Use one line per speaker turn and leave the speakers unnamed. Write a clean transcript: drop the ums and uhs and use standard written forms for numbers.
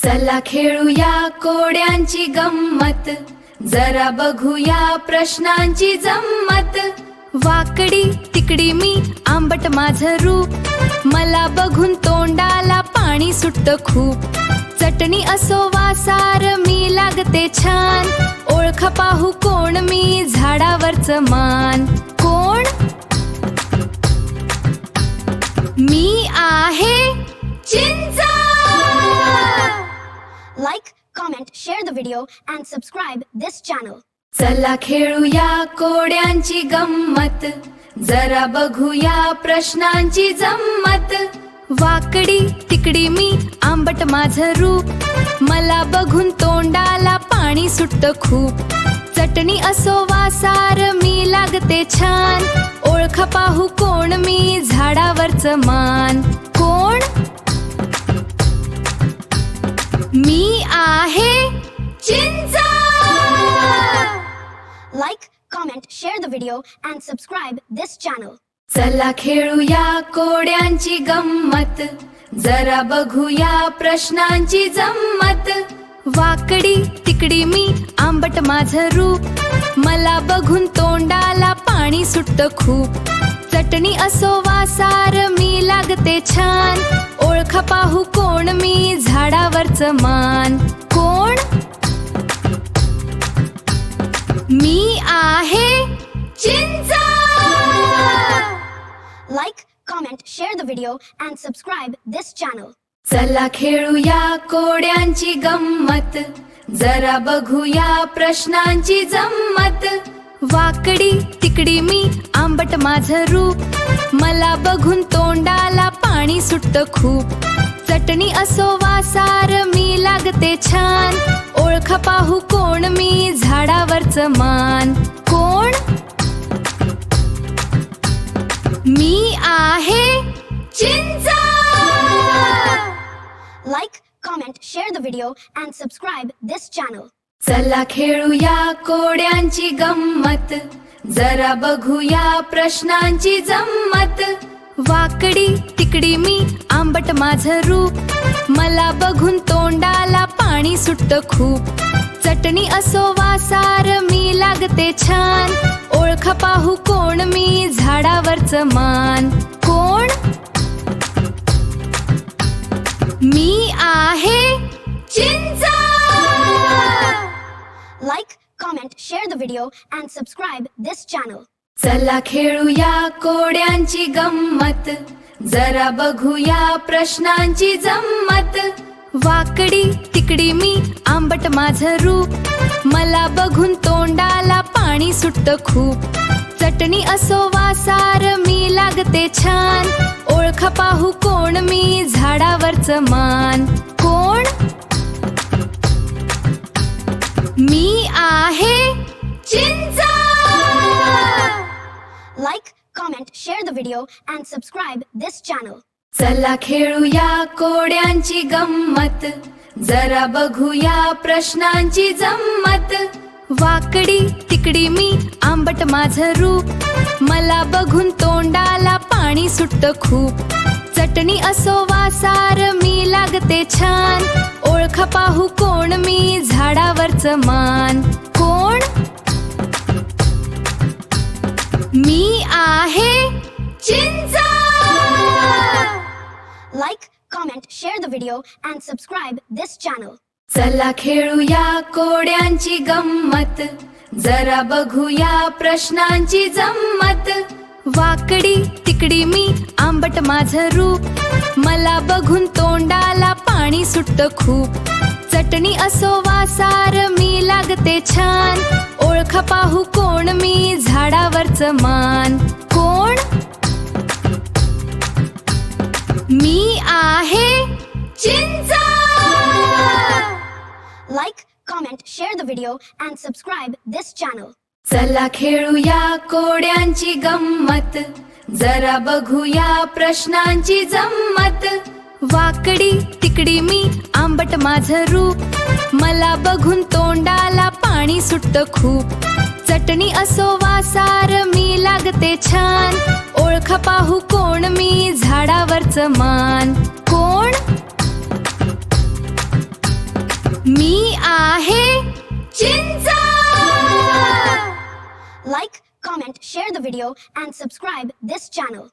चला खेळूया कोड्यांची गंमत, जरा बघूया प्रश्नांची जम्मत। वाकडी तिकडी मी आंबट माझं रूप, मला बघून तोंडाला पाणी सुटतं खूप। चटणी असो वासार मी लागते छान, ओळख पाहू कोण मी झाडावरचं मान। कोण? मी आहे चिंच।
Like, comment, share the video and subscribe this channel.
चला खेळूया कोड्यांची गंमत, जरा बघूया प्रश्नांची जम्मत। वाकडी तिकडी मी आंबट माझं रूप, मला बघून तोंडाला पाणी सुटतं खूप। चटणी असो वासार मी लागते छान, ओळख पाहू कोण मी झाडावरचं मान। कोण? मी आहे चिंच।
Like, comment, share the video and subscribe this channel.
चला खेळूया कोड्यांची गंमत, जरा बघूया प्रश्नांची जम्मत। वाकडी तिकडी मी आंबट माझं रूप, मला बघून तोंडाला पाणी सुटतं खूप। चटणी असो वासार मी लागते छान, ओळख पाहू कोण मी झाडावरचं मान। कोण? मी आहे चिंच।
Like, comment, share the video and subscribe this channel.
चला खेळूया कोड्यांची गंमत, जरा बघूया प्रश्नांची जम्मत। वाकडी तिकडी मी आंबट माझं रूप, मला बघून तोंडाला पाणी सुटतं खूप। चटणी असो वासार मी लागते छान, ओळख पाहू कोण मी झाडावरचं मान। कोण? मी आहे चिंच।
Like, comment, share the video and subscribe this channel.
चला खेळूया कोड्यांची गंमत, जरा बघूया प्रश्नांची जम्मत। वाकडी तिकडी मी आंबट माझं रूप, मला बघून तोंडाला पाणी सुटतं खूप। चटणी असो वासार मी लागते छान, ओळख पाहू कोण मी झाडावरचं मान। कोण? मी आहे चिंच।
Like, comment, share the video and subscribe this channel.
चला खेळूया कोड्यांची गंमत, जरा बघूया प्रश्नांची जम्मत। वाकडी तिकडी मी आंबट माझं रूप, मला बघून तोंडाला पाणी सुटतं खूप। चटणी असो वासार मी लागते छान, ओळख पाहू कोण मी झाडावरचं मान। कोण? मी आहे चिंच।
Like, comment, share the video and subscribe this channel.
चला खेळूया कोड्यांची गंमत, जरा बघूया प्रश्नांची जम्मत। वाकडी तिकडी मी आंबट माझं रूप, मला बघून तोंडाला पाणी सुटतं खूप। चटणी असो वासार मी लागते छान, ओळख पाहू कोण मी झाडावरचं मान। कोण? मी आहे चिंच।
Like, comment, share the video and subscribe this channel.
चला खेळूया कोड्यांची गंमत, जरा बघूया प्रश्नांची जम्मत। वाकडी तिकडी मी आंबट माझं रूप, मला बघून तोंडाला पाणी सुटतं खूप। चटणी असो वासार मी लागते छान, ओळख पाहू कोण मी झाडावरचं मान। कोण? मी आहे चिंच।
Like, comment, share the video and subscribe this channel.
चला खेळूया कोड्यांची गंमत, जरा बघूया प्रश्नांची जम्मत। वाकडी तिकडी मी आंबट माझं रूप, मला बघून तोंडाला पाणी सुटतं खूप। चटणी असो वासार मी लागते छान, ओळख पाहू कोण मी झाडावरचं मान। कोण? मी आहे चिंच.
Like, comment, share the video, and subscribe this channel.